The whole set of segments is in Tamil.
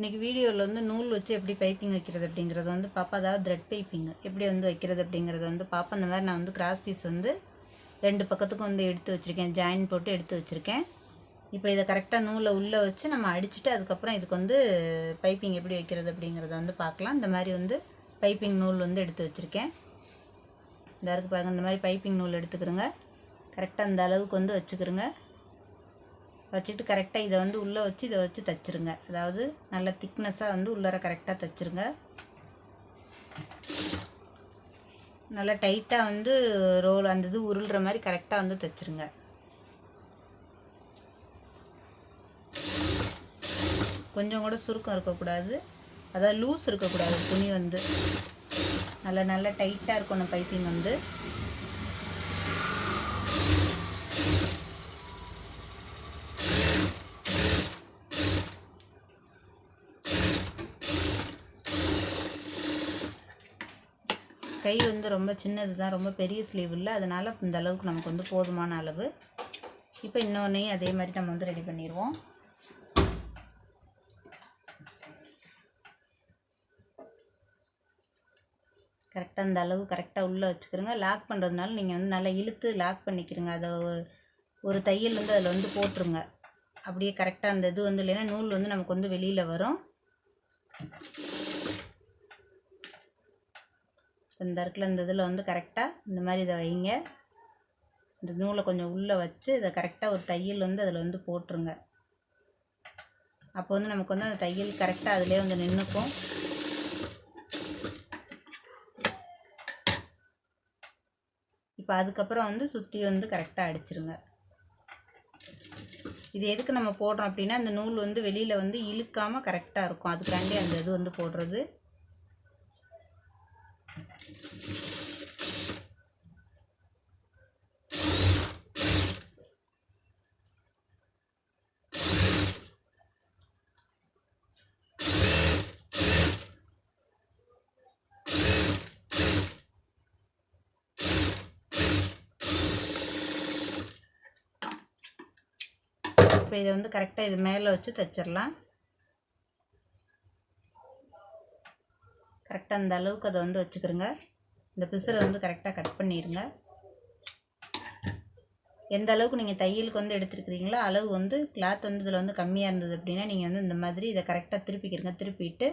இன்றைக்கி வீடியோவில் வந்து நூல் வச்சு எப்படி பைப்பிங் வைக்கிறது அப்படிங்கிறது வந்து பாப்பா, அதாவது த்ரெட் பைப்பிங் எப்படி வந்து வைக்கிறது அப்படிங்கிறது வந்து பாப்பா. அந்த மாதிரி நான் வந்து கிராஸ் பீஸ் வந்து 2 பக்கத்துக்கும் வந்து எடுத்து வச்சுருக்கேன், ஜாயின் போட்டு எடுத்து வச்சுருக்கேன். இப்போ இதை கரெக்டாக நூலை உள்ளே வச்சு நம்ம அடிச்சுட்டு அதுக்கப்புறம் இதுக்கு வந்து பைப்பிங் எப்படி வைக்கிறது அப்படிங்கிறத வந்து பார்க்கலாம். இந்த மாதிரி வந்து பைப்பிங் நூல் வந்து எடுத்து வச்சுருக்கேன். இந்த இருக்கு பாருங்கள், இந்த மாதிரி பைப்பிங் நூல் எடுத்துக்கிறோங்க. கரெக்டாக இந்த அளவுக்கு வந்து வச்சுக்கிறோங்க. வச்சுட்டு கரெக்டாக இதை வந்து உள்ளே வச்சு இதை வச்சு தைச்சிருங்க. அதாவது நல்ல திக்னஸாக வந்து உள்ளார கரெக்டாக தைச்சிருங்க. நல்லா டைட்டாக வந்து ரோல் அந்த இது உருள்ற மாதிரி கரெக்டாக வந்து தைச்சிருங்க. கொஞ்சம் கூட சுருக்கம் இருக்கக்கூடாது, அதாவது லூஸ் இருக்கக்கூடாது. துணி வந்து நல்லா டைட்டாக இருக்கணும் பைப்பிங் வந்து. கை வந்து ரொம்ப சின்னது தான், ரொம்ப பெரிய ஸ்லீவ் இல்லை, அதனால் இந்த அளவுக்கு நமக்கு வந்து போதுமான அளவு. இப்போ இன்னொன்றையும் அதே மாதிரி நம்ம வந்து ரெடி பண்ணிடுவோம். கரெக்டாக இந்த அளவு கரெக்டாக உள்ளே வச்சுக்கிறோங்க. லாக் பண்ணுறதுனால நீங்கள் வந்து நல்லா இழுத்து லாக் பண்ணிக்கிறங்க. அதை ஒரு தையல் வந்து அதில் வந்து போட்டுருங்க. அப்படியே கரெக்டாக அந்த இது வந்து இல்லைன்னா நூல் வந்து நமக்கு வந்து வெளியில் வரும். இந்த இடத்துல இந்த இதில் வந்து கரெக்டாக இந்த மாதிரி இதை வைங்க. இந்த நூலை கொஞ்சம் உள்ளே வச்சு இதை கரெக்டாக ஒரு தையல் வந்து அதில் வந்து போட்டுருங்க. அப்போ வந்து நமக்கு வந்து அந்த தையல் கரெக்டாக அதிலே வந்து நின்றுக்கும். இப்போ அதுக்கப்புறம் வந்து சுற்றி வந்து கரெக்டாக அடிச்சிருங்க. இது எதுக்கு நம்ம போடுறோம் அப்படின்னா, அந்த நூல் வந்து வெளியில் வந்து இழுக்காமல் கரெக்டாக இருக்கும். அதுக்காண்டி அந்த இது வந்து போடுறது. இப்போ இதை வந்து கரெக்டாக இது மேலே வச்சு தைச்சிடலாம். கரெக்டாக அந்த அளவுக்கு அதை வந்து வச்சுக்கிறோங்க. இந்த பிசுரை வந்து கரெக்டாக கட் பண்ணிடுங்க. எந்த அளவுக்கு நீங்கள் தையலுக்கு வந்து எடுத்துருக்கிறீங்களோ அளவு வந்து கிளாத் வந்து இதில் வந்து கம்மியாக இருந்தது அப்படின்னா நீங்கள் வந்து இந்த மாதிரி இதை கரெக்டாக திருப்பிக்கிறங்க. திருப்பிட்டு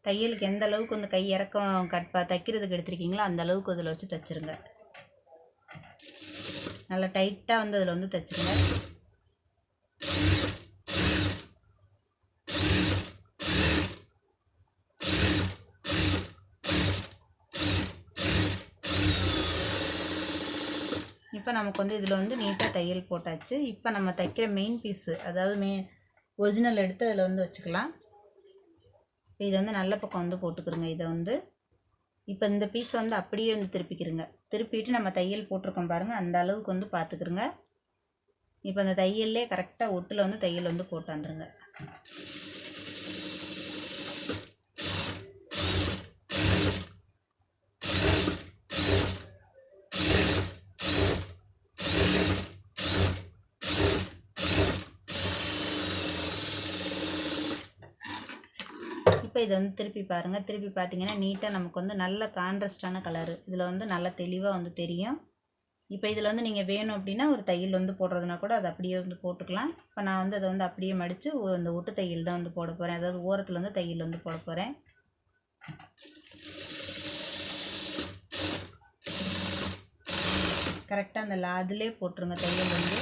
தையலுக்கு எந்த அளவுக்கு வந்து கை இறக்கம் தைக்கிறதுக்கு எடுத்துருக்கீங்களோ அந்த அளவுக்கு அதில் வச்சு தைச்சிருங்க. நல்லா டைட்டாக வந்து அதில் வந்து தைச்சிருங்க. இப்போ நமக்கு வந்து இதில் வந்து நீட்டாக தையல் போட்டாச்சு. இப்போ நம்ம தைக்கிற மெயின் பீஸு, அதாவது ஒரிஜினல் எடுத்து அதில் வந்து வச்சுக்கலாம். இதை வந்து நல்ல பக்கம் வந்து போட்டுக்கிறோங்க. இதை வந்து இப்போ இந்த பீஸ் வந்து அப்படியே வந்து திருப்பிக்கிறோங்க. திருப்பிட்டு நம்ம தையல் போட்டிருக்கோம் பாருங்கள், அந்த அளவுக்கு வந்து பார்த்துக்கிறோங்க. இப்போ அந்த தையல்லே கரெக்டாக ஒட்டில் வந்து தையல் வந்து போட்டாந்துருங்க. இப்போ இதை வந்து திருப்பி பாருங்கள். திருப்பி பார்த்தீங்கன்னா நீட்டாக நமக்கு வந்து நல்ல கான்ட்ராஸ்டான கலரு இதில் வந்து நல்லா தெளிவாக வந்து தெரியும். இப்போ இதில் வந்து நீங்கள் வேணும் அப்படின்னா ஒரு தையல் வந்து போடுறதுனா கூட அதை அப்படியே வந்து போட்டுக்கலாம். இப்போ நான் வந்து அதை வந்து அப்படியே மடித்து அந்த ஒட்டு தையல் தான் வந்து போட போகிறேன். அதாவது ஓரத்தில் வந்து தையல் வந்து போட போகிறேன். கரெக்டாக அந்த அதிலே போட்டுருங்க தையல் வந்து.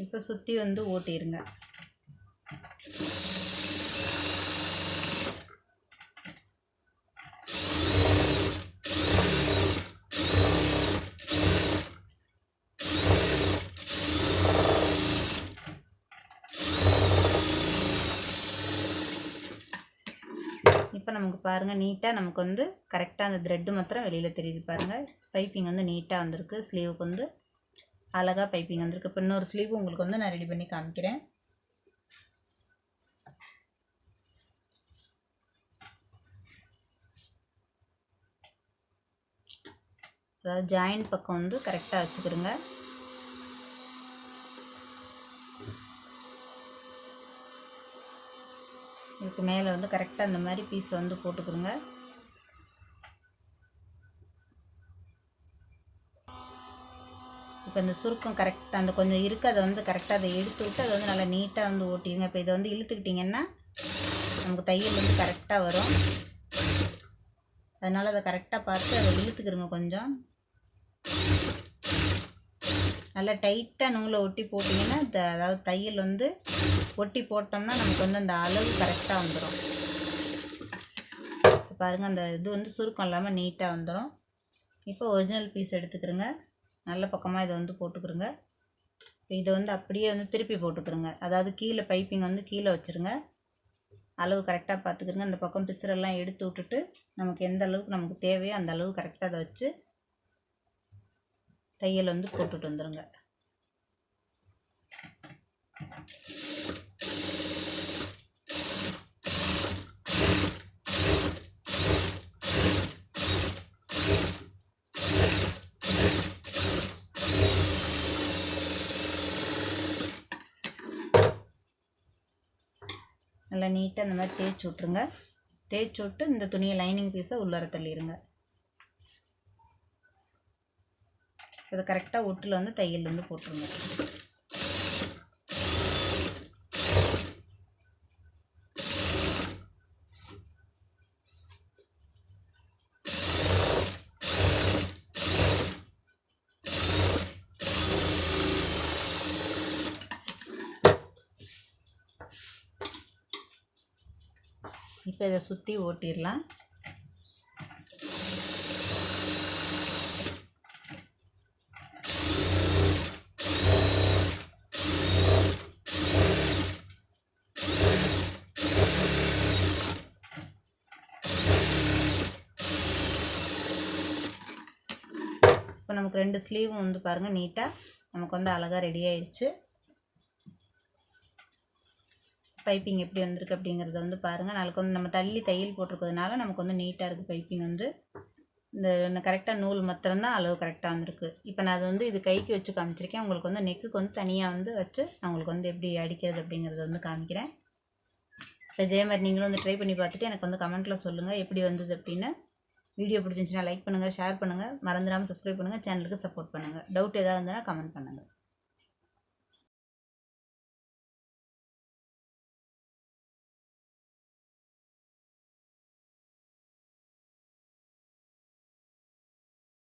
இப்போ சுற்றி வந்து ஓட்டிடுங்க. இப்போ நமக்கு பாருங்கள் நீட்டாக நமக்கு வந்து கரெக்டாக அந்த த்ரெட்டு மாத்திரம் வெளியில் தெரியுது பாருங்கள். பைப்பிங் வந்து நீட்டாக வந்திருக்கு. ஸ்லீவுக்கு வந்து அழகாக பைப்பிங் வந்திருக்கு. இப்போ இன்னொரு ஸ்லீவ் உங்களுக்கு வந்து நான் ரெடி பண்ணி காமிக்கிறேன். அதாவது ஜாயின் பக்கம் வந்து கரெக்டாக வச்சுக்கிறோங்க. இதுக்கு மேலே வந்து கரெக்டாக இந்த மாதிரி பீஸ் வந்து போட்டுக்கிறோங்க. இப்போ இந்த சுருக்கம் கரெக்டாக அந்த கொஞ்சம் இருக்குது, அதை வந்து கரெக்டாக அதை எடுத்து விட்டு அதை வந்து நல்லா நீட்டாக வந்து ஓட்டிடுங்க. இப்போ இதை வந்து இழுத்துக்கிட்டிங்கன்னா நமக்கு தையல் வந்து கரெக்டாக வரும். அதனால் அதை கரெக்டாக பார்த்து அதை இழுத்துக்கிறோங்க. கொஞ்சம் நல்லா டைட்டாக நூலை ஒட்டி போட்டிங்கன்னா அதாவது தையல் வந்து ஒட்டி போட்டோம்னா நமக்கு வந்து அந்த அளவு கரெக்டாக வந்துடும். இப்போ பாருங்கள், அந்த இது வந்து சுருக்கம் இல்லாமல் நீட்டாக வந்துடும். இப்போ ஒரிஜினல் பீஸ் எடுத்துக்கிறோங்க. நல்ல பக்கமாக இதை வந்து போட்டுக்கிறோங்க. இப்போ இதை வந்து அப்படியே வந்து திருப்பி போட்டுக்கிறோங்க. அதாவது கீழே பைப்பிங் வந்து கீழே வச்சுருங்க. அளவு கரெக்டாக பார்த்துக்கிறோங்க. அந்த பக்கம் பிசுரெல்லாம் எடுத்து விட்டுட்டு நமக்கு எந்த அளவுக்கு நமக்கு தேவையோ அந்த அளவு கரெக்டாக அதை வச்சு தையல் வந்து போட்டுட்டு வந்துடுங்க. நல்லா நீட்டாக இந்த மாதிரி தேய்ச்சி விட்ருங்க. தேய்ச்சி விட்டு இந்த துணியை லைனிங் பீஸை உள்ளார தள்ளிடுங்க. இதை கரெக்டாக ஒட்டில் வந்து தையல் வந்து போட்டுருங்க. இப்போ இதை சுற்றி ஓட்டிடலாம். இப்போ நமக்கு 2 ஸ்லீவும் வந்து பாருங்கள் நீட்டாக நமக்கு வந்து அழகாக ரெடி ஆயிடுச்சு. பைப்பிங் எப்படி வந்திருக்கு அப்படிங்கிறத வந்து பாருங்கள். நாளைக்கு வந்து நம்ம தள்ளி தையல் போட்டிருக்கிறதுனால நமக்கு வந்து நீட்டாக இருக்குது. பைப்பிங் வந்து இந்த கரெக்டாக நூல் மாத்திரம்தான் அளவு கரெக்டாக வந்திருக்கு. இப்போ நான் அதை வந்து இது கைக்கு வச்சு காமிச்சிருக்கேன். உங்களுக்கு வந்து நெக்குக்கு வந்து தனியாக வந்து வச்சு நான் உங்களுக்கு வந்து எப்படி அடிக்கிறது அப்படிங்கிறத வந்து காமிக்கிறேன். இதே மாதிரி நீங்களும் வந்து ட்ரை பண்ணி பார்த்துட்டு எனக்கு வந்து கமெண்ட்டில் சொல்லுங்கள் எப்படி வந்தது அப்படின்னு. வீடியோ பிடிச்சிருந்துச்சுன்னா லைக் பண்ணுங்கள், ஷேர் பண்ணுங்கள், மறந்துடாமல் சப்ஸ்கிரைப் பண்ணுங்கள், சேனலுக்கு சப்போர்ட் பண்ணுங்கள். டவுட் எதாவது இருந்ததுன்னா கமெண்ட் பண்ணுங்கள்.